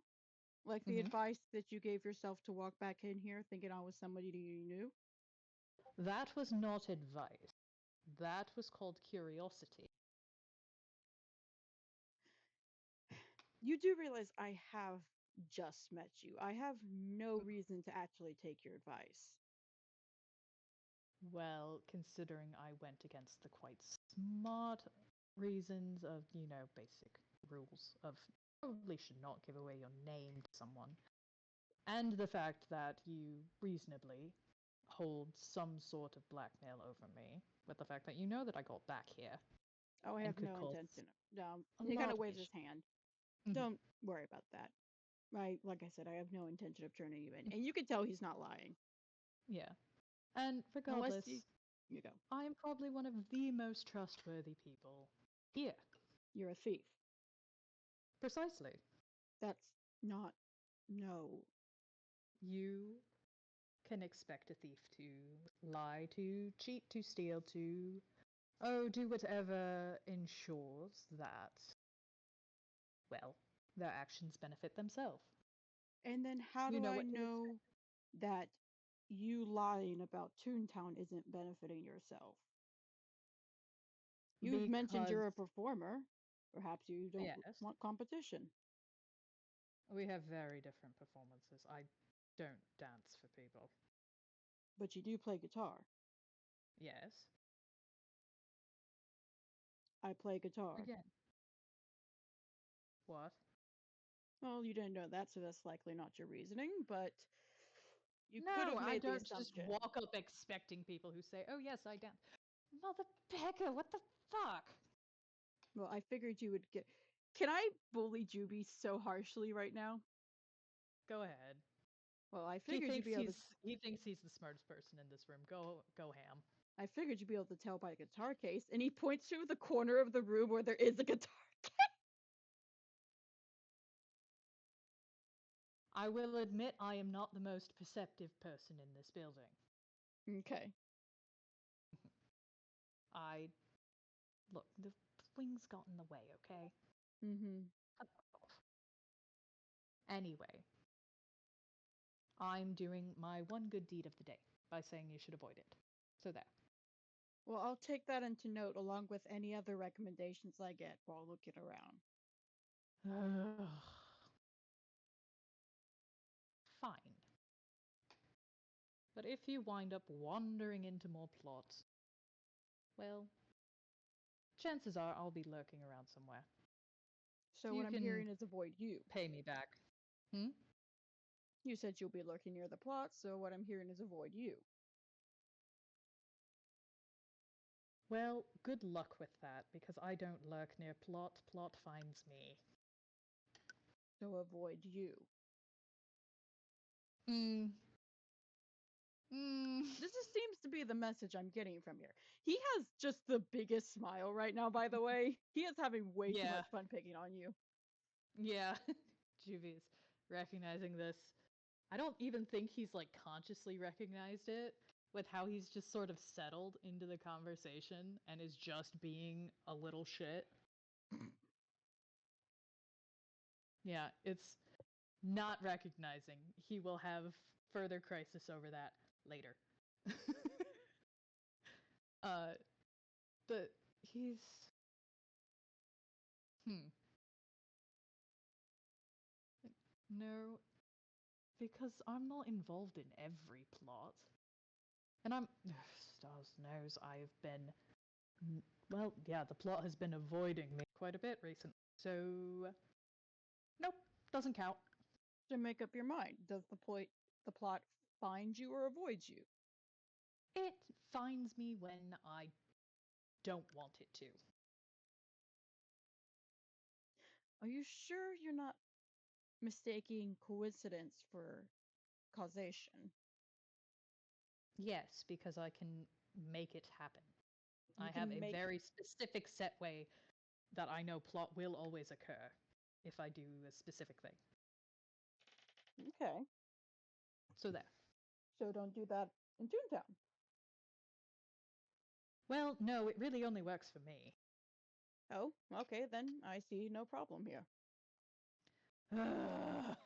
Like the Hmm. advice that you gave yourself to walk back in here thinking I was somebody you knew? That was not advice. That was called curiosity. You do realize I have just met you. I have no reason to actually take your advice. Well, considering I went against the quite smart reasons of, basic rules of probably should not give away your name to someone, and the fact that you reasonably hold some sort of blackmail over me, with the fact that you know that I got back here Oh, I and have could no cause intention. No, a he kind lot of of waves his issues. hand. Mhm. Don't worry about that. Like I said, I have no intention of turning you in. And you can tell he's not lying. Yeah. And Unless you regardless, you go. I am probably one of the most trustworthy people here. You're a thief. Precisely. That's not no. You can expect a thief to lie, to cheat, to steal, to, do whatever ensures that, well, their actions benefit themselves. And then how You do know I what to expect. know that you lying about Toontown isn't benefiting yourself? You've mentioned you're a Because, performer. Perhaps you don't yes, want competition, we have very different performances. I don't dance for people. but you do play guitar. Yes. I play guitar. Again. What? Well, you didn't know that, so that's likely not your reasoning, but you could No, have I made the don't just assumption. walk up expecting people who say, "Oh yes, I dance." Mother Becca, what the fuck? Well, I figured you would get. Can I bully Juby so harshly right now? Go ahead. Well, I He figured you'd thinks be able to. he's the smartest person in this room. Go ham. I figured you'd be able to tell by the guitar case, and he points to the corner of the room where there is a guitar case. I will admit I am not the most perceptive person in this building. Okay. I look, the wings got in the way, okay? Mm-hmm. Cut that off. Anyway, I'm doing my one good deed of the day by saying you should avoid it. So there. Well, I'll take that into note along with any other recommendations I get while looking around. Fine. But if you wind up wandering into more plots, well, chances are I'll be lurking around somewhere. So what You I'm can hearing is avoid you. pay me back. Hmm? You said you'll be lurking near the plot, so what I'm hearing is avoid you. Well, good luck with that, because I don't lurk near plot. Plot finds me. So avoid you. Hmm. Hmm. This just seems to be the message I'm getting from here. He has just the biggest smile right now, by the way. He is having way too Yeah. much fun picking on you. Yeah. Juvia's recognizing this. I don't even think he's like consciously recognized it with how he's just sort of settled into the conversation and is just being a little shit. Yeah, it's not recognizing. He will have further crisis over that later. uh, but he's hmm. No, because I'm not involved in every plot. And I'm stars knows I've been well, yeah, the plot has been avoiding me quite a bit recently. So nope, doesn't count. So make up your mind. Does the plot find you or avoid you? It finds me when I don't want it to. Are you sure you're not mistaking coincidence for causation? Yes, because I can make it happen. You I have can a make very specific set way that I know plot will always occur if I do a specific thing. okay. So there. So don't do that in Toontown. Well, no, it really only works for me. Oh, okay, then I see no problem here. Ugh.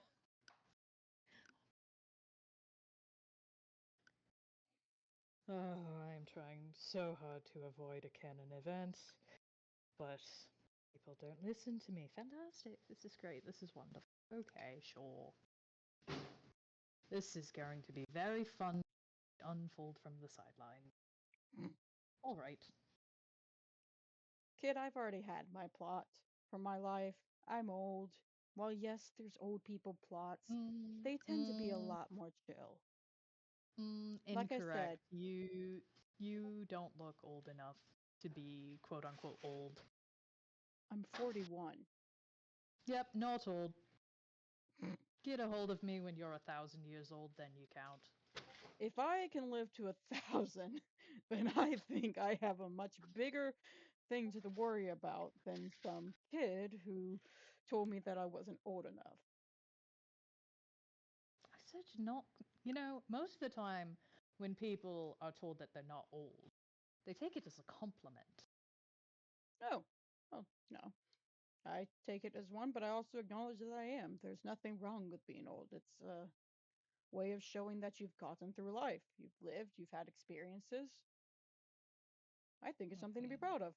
Oh, I'm trying so hard to avoid a canon event, but people don't listen to me. Fantastic. This is great. This is wonderful. Okay, sure. This is going to be very fun to unfold from the sideline. All right. Kid, I've already had my plot for my life. I'm old. While yes, there's old people plots, Mm, they tend to be a mm, lot more chill. Like I incorrect. said, You don't look old enough to be quote unquote old. I'm 41. Yep, not old. Get a hold of me when you're 1,000 years old, then you count. If I can live to 1,000, then I think I have a much bigger thing to worry about than some kid who told me that I wasn't old enough. I said not. You know, most of the time when people are told that they're not old, they take it as a compliment. Oh, well, no. I take it as one, but I also acknowledge that I am. There's nothing wrong with being old. It's a way of showing that you've gotten through life. You've lived, you've had experiences. I think it's something to be Mhm. proud of.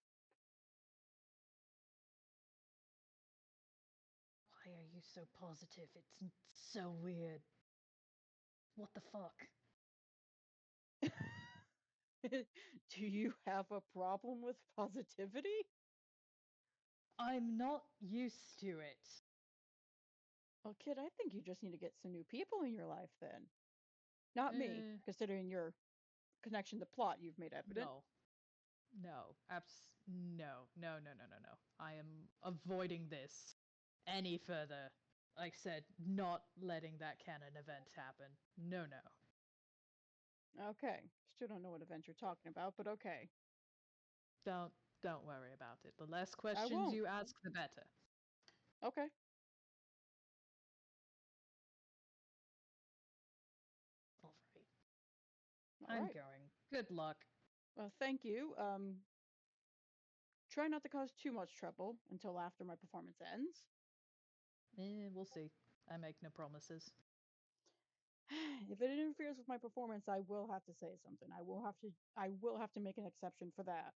Why are you so positive? It's so weird. What the fuck? Do you have a problem with positivity? I'm not used to it. Well, kid, I think you just need to get some new people in your life then. Not me, Eh, considering your connection to plot you've made evident. no. No. No. No, no, no, no, no. I am avoiding this any further. Like I said, not letting that canon event happen. No, no. Okay. Still don't know what event you're talking about, but okay. Don't worry about it. The less I questions won't. you ask, the better. Okay. All right. All I'm right. going. Good luck. Well, thank you. Try not to cause too much trouble until after my performance ends. We'll see. I make no promises. If it interferes with my performance, I will have to say something. I will have to make an exception for that.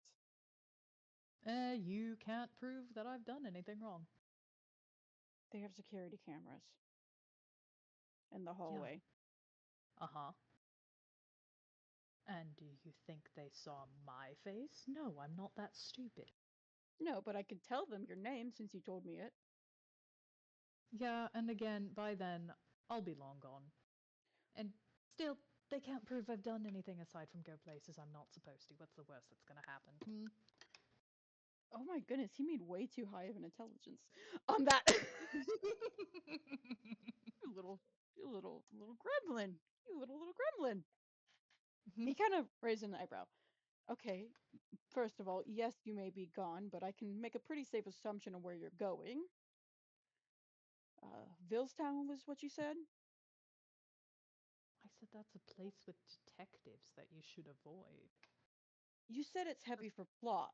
You can't prove that I've done anything wrong. They have security cameras in the Yeah. hallway. Uh-huh. And do you think they saw my face? No, I'm not that stupid. No, but I can tell them your name since you told me it. Yeah, and again, by then, I'll be long gone. And still, they can't prove I've done anything aside from go places I'm not supposed to. What's the worst that's gonna happen? Oh my goodness, he made way too high of an intelligence on that. you little, you little gremlin. You little gremlin. He kind of raised an eyebrow. Okay, first of all, yes, you may be gone, but I can make a pretty safe assumption of where you're going. Villestown was what you said? I said that's a place with detectives that you should avoid. You said it's heavy for plot.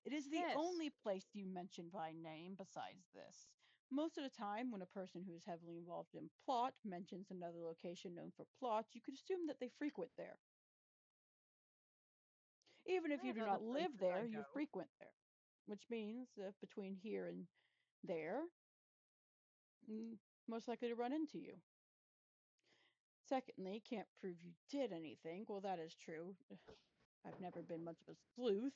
It is the Yes. only place you mention by name besides this. Most of the time, when a person who is heavily involved in plot mentions another location known for plot, you could assume that they frequent there. Even if I you have do other not live places I there, you go. frequent there, which means between here and there, mm, most likely to run into you. Secondly, can't prove you did anything. Well, that is true. I've never been much of a sleuth.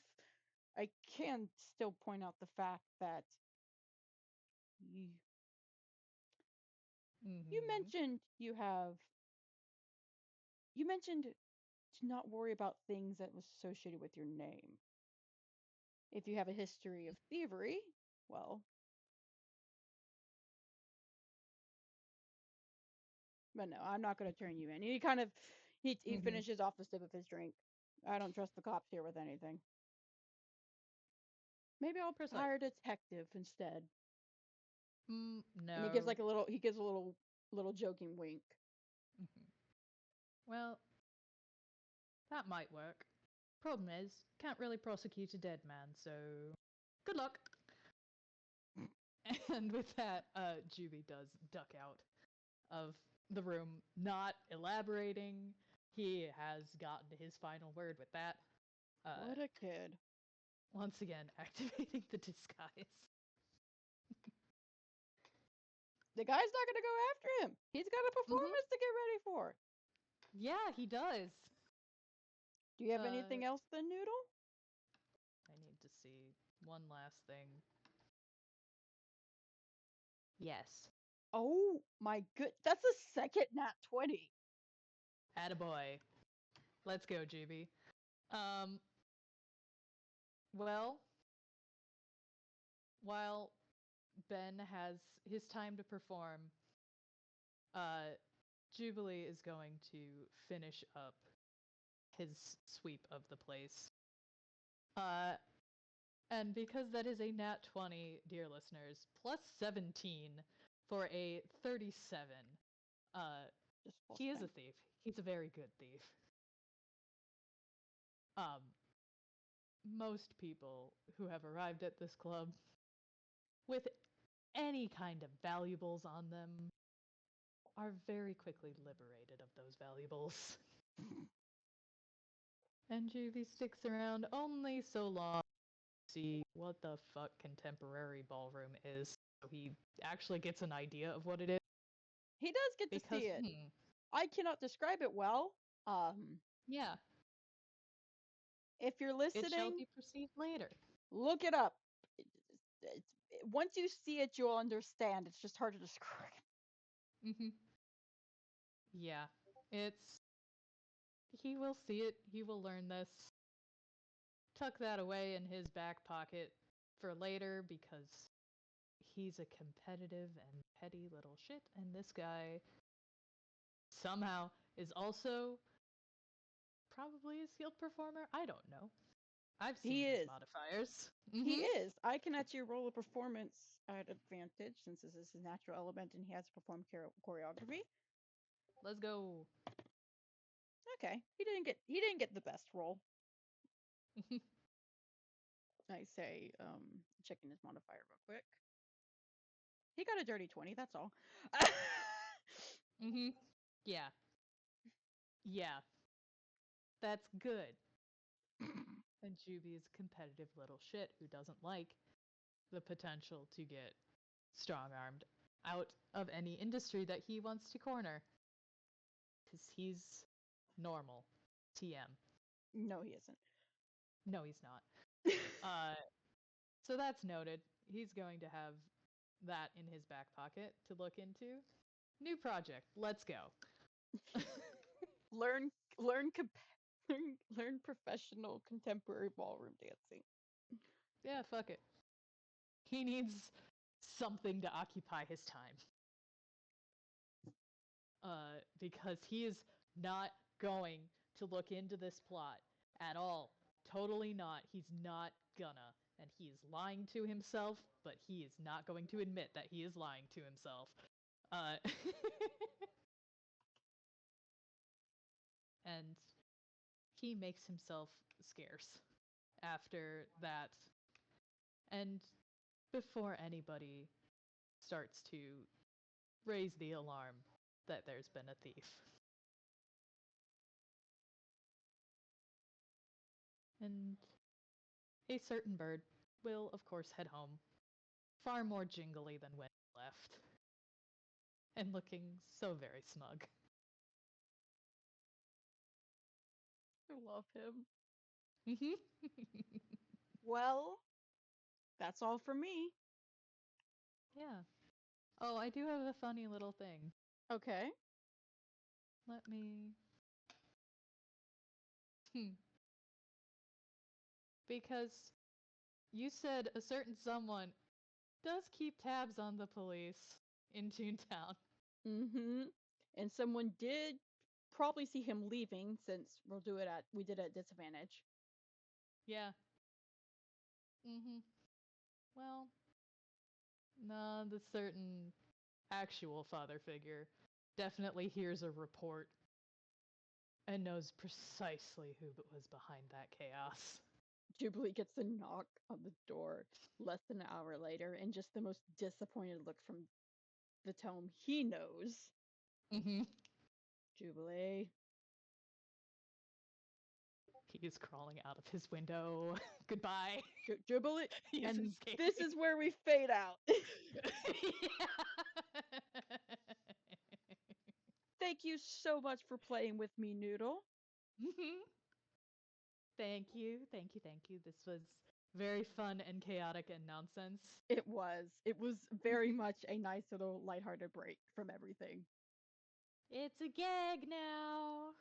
I can still point out the fact that you, you Mm-hmm. mentioned you mentioned to not worry about things that was associated with your name. If you have a history of thievery, well, but no, I'm not going to turn you in. He kind of he Mm-hmm. finishes off the sip of his drink. I don't trust the cops here with anything. Maybe I'll hire a Precisely. detective instead. And he gives No. like a little joking wink. Hmm. Well, that might work. Problem is, can't really prosecute a dead man, so good luck. And with that, Juby does duck out of the room, not elaborating. He has gotten his final word with that. What a kid. Once again, activating the disguise. The guy's not gonna go after him. He's got a performance to get ready for. Yeah, he does. Do you have anything else then, Noodle? I need to see one last thing. Yes. Oh my good, that's a second nat 20. Attaboy. Let's go, Juby. Well, while Ben has his time to perform, Jubilee is going to finish up his sweep of the place. And because that is a nat 20, dear listeners, plus 17 for a 37, he is a thief. He's a very good thief. Most people who have arrived at this club with any kind of valuables on them are very quickly liberated of those valuables. And Juvie sticks around only so long to see what the fuck contemporary ballroom is, so he actually gets an idea of what it is. He does get to see it. I cannot describe it well. Yeah. If you're It shall listening, be perceived later. look it up. Once you see it, you'll understand. It's just hard to describe. Yeah. He will see it. He will learn this. Tuck that away in his back pocket for later because he's a competitive and petty little shit, and this guy somehow is also probably a skilled performer. I don't know. I've seen his modifiers. He is. I can actually roll a performance at advantage since this is his natural element and he has to perform choreography. Let's go. Okay. He didn't get the best roll. I say, checking his modifier real quick. He got a dirty 20, that's all. Yeah. Yeah. That's good. And Juby is a competitive little shit who doesn't like the potential to get strong-armed out of any industry that he wants to corner. Because he's normal. TM. No, he isn't. No, he's not. So that's noted. He's going to have that in his back pocket to look into. New project. Let's go. learn professional contemporary ballroom dancing. Yeah, fuck it. He needs something to occupy his time. Because he is not going to look into this plot at all. Totally not. He's not gonna. And he is lying to himself, but he is not going to admit that he is lying to himself. And he makes himself scarce after that. And before anybody starts to raise the alarm that there's been a thief. And a certain bird will, of course, head home, far more jingly than when he left, and looking so very smug. I love him. Well, that's all for me. Yeah. Oh, I do have a funny little thing. Okay. Let me... Because you said a certain someone does keep tabs on the police in Toontown. And someone did probably see him leaving since we did it at disadvantage. Yeah. Well, no, the certain actual father figure definitely hears a report and knows precisely who was behind that chaos. Jubilee gets a knock on the door less than an hour later, and just the most disappointed look from the Tome he knows. Mm-hmm. Jubilee. He's crawling out of his window. Goodbye. Jubilee. He's And escaping. this is where we fade out. Thank you so much for playing with me, Noodle. Mm-hmm. Thank you. Thank you. Thank you. This was very fun and chaotic and nonsense. It was. It was very much a nice little lighthearted break from everything. It's a gag now.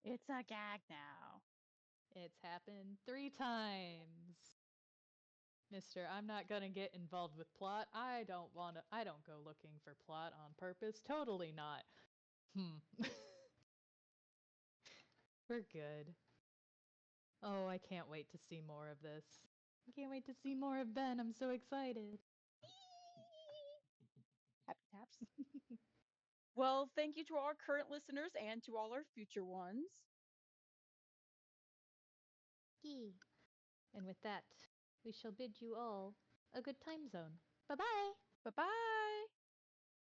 It's a gag now. It's happened 3 times. Mister, I'm not gonna get involved with plot. I don't go looking for plot on purpose. Totally not. We're good. Oh, I can't wait to see more of this. I can't wait to see more of Ben. I'm so excited. Happy taps. Well, thank you to all our current listeners and to all our future ones. Yee. And with that, we shall bid you all a good time zone. Bye-bye! Bye bye.